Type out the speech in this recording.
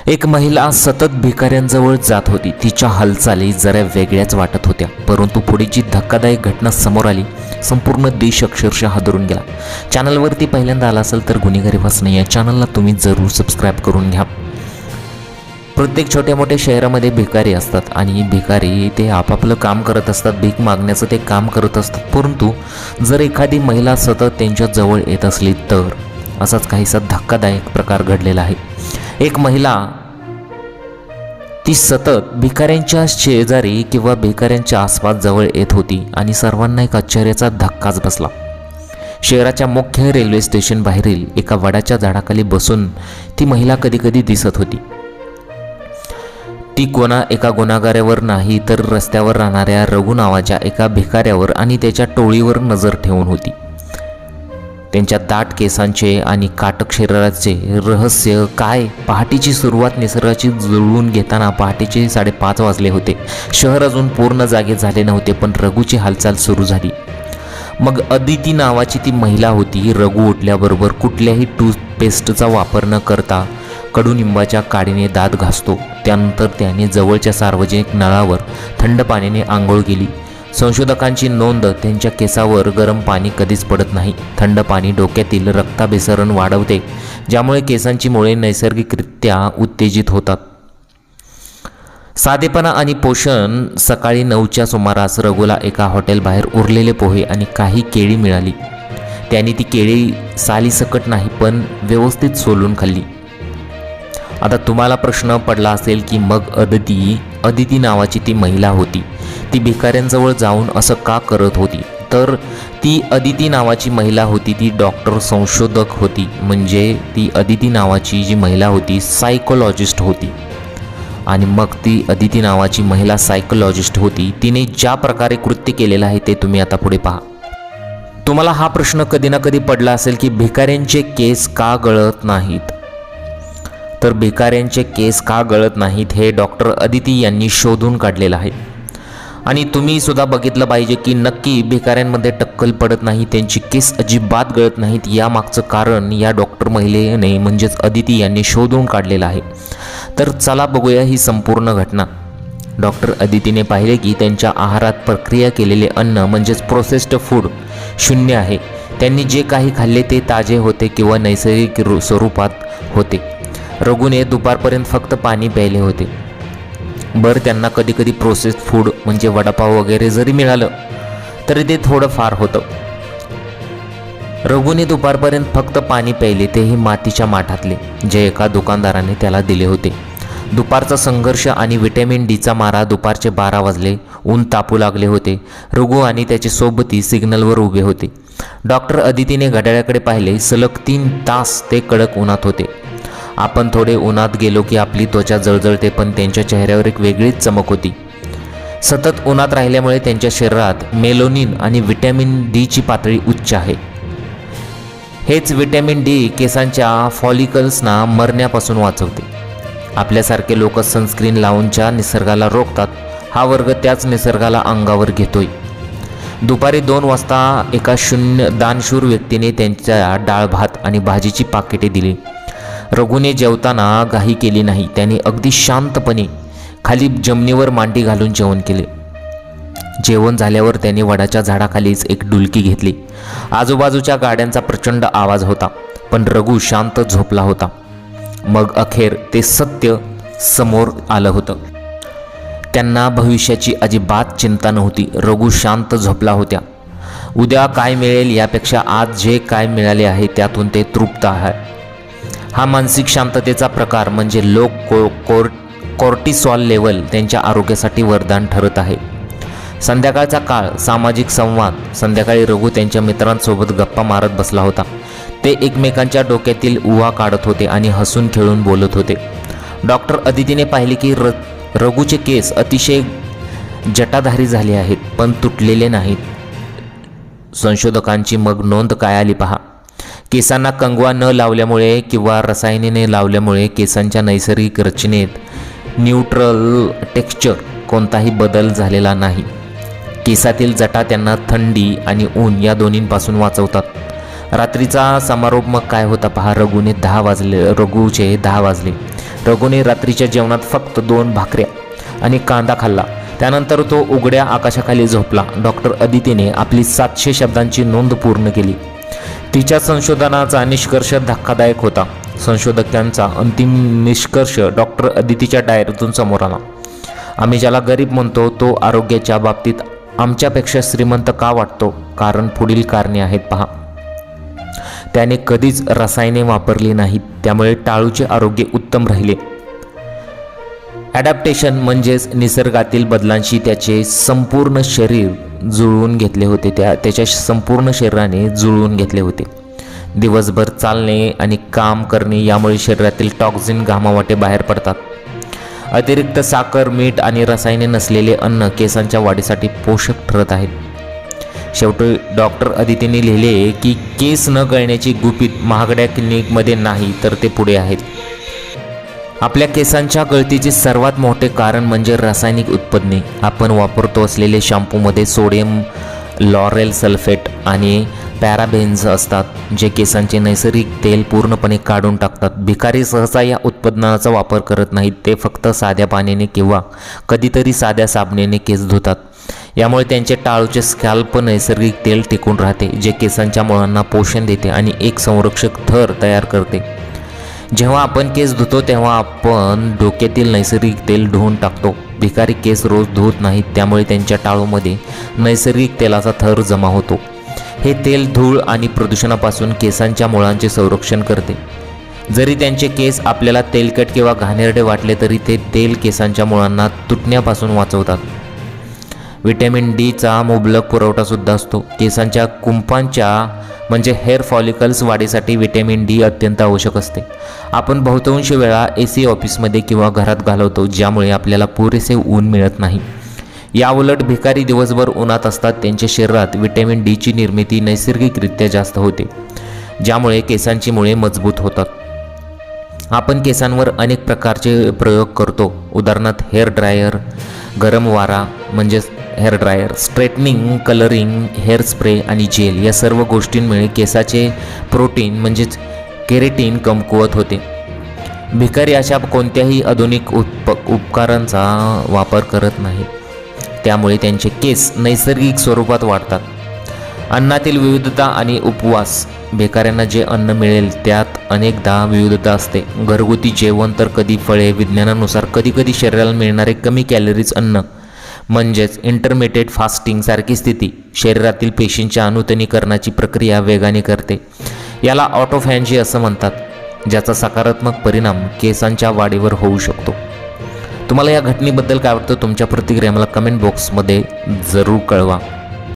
एक महिला सतत भिकाऱ्यांजवळ जात होती. तिच्या हालचाली जरा वेगळ्याच वाटत होत्या. परंतु पुढे जी धक्कादायक घटना समोर आली, संपूर्ण देश अक्षरशः हादरून गेला. चॅनलवरती पहिल्यांदा आला असेल तर गुन्हेगारी वाचणे या चॅनलला तुम्ही जरूर सबस्क्राईब करून घ्या. प्रत्येक छोट्या मोठ्या शहरामध्ये भिकारी असतात आणि भिकारी ते आपापलं काम करत असतात, भीक मागण्याचं ते काम करत असतात. परंतु जर एखादी महिला सतत त्यांच्या जवळ येत असली तर असाच काहीसा धक्कादायक प्रकार घडलेला आहे. एक महिला ती सतत भिकाऱ्यांच्या शेजारी किंवा भिकाऱ्यांच्या आसपास जवळ येत होती आणि सर्वांना एक आश्चर्याचा धक्काच बसला. शहराच्या मुख्य रेल्वे स्टेशन बाहेरील एका वडाच्या झाडाखाली बसून ती महिला कधीकधी दिसत होती. ती एका गुन्हेगारावर नाही तर रस्त्यावर राहणाऱ्या रघु नावाच्या एका भिकाऱ्यावर आणि त्याच्या टोळीवर नजर ठेवून होती. त्यांच्या दाट केसांचे आणि काटक शरीराचे रहस्य काय? पहाटेची सुरुवात निसर्गाची जुळवून घेताना पहाटेचे 5:30 वाजले होते. शहर अजून पूर्ण जागे झाले नव्हते, पण रघुची हालचाल सुरू झाली. मग अदिती नावाची ती महिला होती. रघु उठल्याबरोबर कुठल्याही टूथपेस्टचा वापर न करता कडुनिंबाच्या काडीने दात घासतो. त्यानंतर त्याने जवळच्या सार्वजनिक नळावर थंड पाण्याने आंघोळ केली. संशोधकांची नोंद, त्यांच्या केसावर गरम पाणी कधीच पडत नाही. थंड पाणी डोक्यातील रक्ताभिसरण वाढवते, ज्यामुळे केसांची मुळे नैसर्गिकरित्या उत्तेजित होतात. साधेपणा आणि पोषण. सकाळी 9च्या सुमारास रघुला एका हॉटेलबाहेर उरलेले पोहे आणि काही केळी मिळाली. त्याने ती केळी सालीसकट नाही पण व्यवस्थित सोलून खाल्ली. आता तुम्हाला प्रश्न पडला असेल की मग अदिती नावाची ती महिला होती, ती भिकाऱ्यांजवळ जाऊन असं का करत होती? तर ती अदिती नावाची महिला होती ती डॉक्टर संशोधक होती. म्हणजे ती अदिती नावाची जी महिला होती सायकोलॉजिस्ट होती. आणि मग ती अदिती नावाची महिला सायकोलॉजिस्ट होती. तिने ज्या प्रकारे कृत्य केलेलं आहे ते तुम्ही आता पुढे पहा. तुम्हाला हा प्रश्न कधी ना कधी पडला असेल की भिकाऱ्यांचे केस का गळत नाहीत? तर भिकाऱ्यांचे केस का गळत नाहीत हे डॉक्टर अदिती यांनी शोधून काढलेलं आहे. आणि तुम्ही सुद्धा बघितलं पाहिजे की नक्की भिकाऱ्यांमध्ये टक्कल पडत नाही, त्यांची केस अजिबात गळत नाहीत. यामागचं कारण या डॉक्टर महिलेने म्हणजेच अदिती यांनी शोधून काढलेलं आहे. तर चला बघूया ही संपूर्ण घटना. डॉक्टर अदितीने पाहिले की त्यांच्या आहारात प्रक्रिया केलेले अन्न म्हणजेच प्रोसेस्ड फूड 0 आहे. त्यांनी जे काही खाल्ले ते ताजे होते किंवा नैसर्गिक स्वरूपात होते. रघुने दुपारपर्यंत फक्त पाणी प्यायले होते. बरं, त्यांना कधीकधी प्रोसेस्ड फूड म्हणजे वडापाव वगैरे जरी मिळालं तरी ते थोडं फार होतं. रघुने दुपारपर्यंत फक्त पाणी प्यायले, तेही मातीच्या माठातले, जे एका दुकानदाराने त्याला दिले होते. दुपारचा संघर्ष आणि व्हिटॅमिन डीचा मारा. दुपारचे 12 वाजले. ऊन तापू लागले होते. रघु आणि त्याचे सोबती सिग्नलवर उभे होते. डॉक्टर अदितीने घड्याळाकडे पाहिले. सलग 3 तास ते कडक उन्हात होते. आपण थोडे उन्हात गेलो की आपली त्वचा जळजळते, पण त्यांच्या चेहऱ्यावर एक वेगळीच चमक होती. सतत उन्हात राहिल्यामुळे त्यांच्या शरीरात मेलोनिन आणि व्हिटॅमिन डीची पातळी उच्च आहे. हेच व्हिटॅमिन डी केसांच्या फॉलिकल्सना मरण्यापासून वाचवते. आपल्यासारखे लोक सनस्क्रीन लावूनच्या निसर्गाला रोखतात. हा वर्ग त्याच निसर्गाला अंगावर घेतोय. दुपारी 2 वाजता एका दानशूर व्यक्तीने त्यांच्या डाळ भात आणि भाजीची पाकिटे दिली. रघुने जेवताना घाई केली नाही. त्याने अगदी शांतपणे खाली जमिनीवर मांडी घालून जेवण केले. जेवण झाल्यावर त्याने वडाच्या झाडाखालीच एक डुलकी घेतली. आजूबाजूच्या गाड्यांचा प्रचंड आवाज होता, पण रघु शांत झोपला होता. मग अखेर ते सत्य समोर आलं होतं. त्यांना भविष्याची अजिबात चिंता नव्हती. रघु शांत झोपला होत्या. उद्या काय मिळेल यापेक्षा आज जे काय मिळाले आहे त्यातून ते तृप्त आहे. हा मानसिक शांततेचा प्रकार म्हणजे लो कोर्टिसॉल लेवल त्यांच्या आरोग्यासाठी वरदान ठरत आहे. संध्याकाळचा काळ. सामाजिक संवाद. संध्याकाळी रघु त्यांच्या मित्रांसोबत गप्पा मारत बसला होता. ते एकमेकांच्या डोक्यातील उवा काढत होते आणि हसून खेळून बोलत होते. डॉक्टर अदितीने पाहिले की रघुचे केस अतिशय जटाधारी झाले आहेत, पण तुटलेले नाहीत. संशोधकांची मग नोंद काय आली पहा. केसांना कंगवा न लावल्यामुळे किंवा रसायने लावल्यामुळे केसांच्या नैसर्गिक रचनेत न्यूट्रल टेक्स्चर कोणताही बदल झालेला नाही. केसातील जटा त्यांना थंडी आणि ऊन या दोन्हींपासून वाचवतात. रात्रीचा समारोप मग काय होता पहा. रघुचे 10 वाजले. रघुने रात्रीच्या जेवणात फक्त 2 भाकऱ्या आणि कांदा खाल्ला. त्यानंतर तो उघड्या आकाशाखाली झोपला. डॉक्टर अदितीने आपली 700 शब्दांची नोंद पूर्ण केली. तिच्या संशोधनाचा निष्कर्ष धक्कादायक होता. संशोधकांचा अंतिम निष्कर्ष डॉक्टर अदितीच्या डायरीतून समोर आला. आम्ही ज्याला गरीब म्हणतो तो आरोग्याच्या बाबतीत आमच्यापेक्षा श्रीमंत का वाटतो? कारण पुढील कारणे आहेत पहा. त्याने कधीच रसायने वापरली नाहीत, त्यामुळे टाळूचे आरोग्य उत्तम राहिले. ॲडॅप्टेशन म्हणजेच निसर्गातील बदलांशी त्याचे संपूर्ण शरीर जुळवून घेतले होते. त्याच्या संपूर्ण शरीराने जुळवून घेतले होते. दिवसभर चालणे आणि काम करणे यामुळे शरीरातील टॉक्झिन घामावाटे बाहेर पडतात. अतिरिक्त साखर, मीठ आणि रसायने नसलेले अन्न केसांच्या वाढीसाठी पोषक ठरत आहेत. शेवटी डॉक्टर अदितीने लिहिले की केस न गळण्याची गुपित महागड्या क्लिनिकमध्ये नाही, तर ते पुढे आहेत. आपल्या केसांच्या गळतीचे सर्वात मोठे कारण म्हणजे रासायनिक उत्पादने. आपण वापरतो असलेले शॅम्पूमध्ये सोडियम लॉरेल सल्फेट आणि पॅराबेन्स असतात, जे केसांचे नैसर्गिक तेल पूर्णपणे काढून टाकतात. भिकारी सहसा या उत्पादनाचा वापर करत नाहीत. ते फक्त साध्या पाण्याने किंवा कधीतरी साध्या साबणाने केस धुतात. यामुळे त्यांचे टाळूचे स्कॅल्प नैसर्गिक तेल टिकून राहते, जे केसांच्या मुळांना पोषण देते आणि एक संरक्षक थर तयार करते. जेव्हा आपण केस धुतो तेव्हा आपण डोक्यातील नैसर्गिक तेल धुवून टाकतो. भिकारी केस रोज धुवत नाहीत, त्यामुळे त्यांच्या टाळूमध्ये नैसर्गिक तेलाचा थर जमा होतो. हे तेल धूळ आणि प्रदूषणापासून केसांच्या मुळांचे संरक्षण करते. जरी त्यांचे केस आपल्याला तेलकट किंवा घाणेरडे वाटले तरी ते तेल केसांच्या मुळांना तुटण्यापासून वाचवतात. व्हिटॅमिन डीचा मुबलक पुरवठासुद्धा असतो. केसांच्या कुंपांच्या म्हणजे हेअर फॉलिकल्स वाढीसाठी व्हिटॅमिन डी अत्यंत आवश्यक असते. आपण बहुतांश वेळा AC ऑफिसमध्ये किंवा घरात घालवतो, ज्यामुळे आपल्याला पुरेसे ऊन मिळत नाही. याउलट भिकारी दिवसभर उन्हात असतात. त्यांच्या शरीरात व्हिटॅमिन डीची निर्मिती नैसर्गिकरित्या जास्त होते, ज्यामुळे केसांची मुळे मजबूत होतात. आपण केसांवर अनेक प्रकारचे प्रयोग करतो. उदाहरणार्थ हेअर ड्रायर, गरम वारा म्हणजेच hair dryer, straightening, colouring, hair spray आणि जेल या सर्व गोष्टींमुळे केसाचे प्रोटीन म्हणजेच केरेटिन कमकुवत होते. भिकारी अशा कोणत्याही आधुनिक उपकरणांचा वापर करत नाहीत, त्यामुळे त्यांचे केस नैसर्गिक स्वरूपात वाढतात. अन्नातील विविधता आणि उपवास. भिकाऱ्यांना जे अन्न मिळेल त्यात अनेकदा विविधता असते. घरगुती जेवण तर कधी फळे, विज्ञानानुसार कधीकधी शरीराला मिळणारे कमी कॅलरीज अन्न म्हणजेच इंटरमिटेड फास्टिंग सारखी स्थिती शरीरातील पेशींच्या अनुतनीकरणाची प्रक्रिया वेगाने करते. याला ऑटोफॅजी असं म्हणतात, ज्याचा सकारात्मक परिणाम केसांच्या वाढीवर होऊ शकतो. तुम्हाला या घटनेबद्दल काय वाटतं? तुमच्या प्रतिक्रिया मला कमेंट बॉक्समध्ये जरूर कळवा.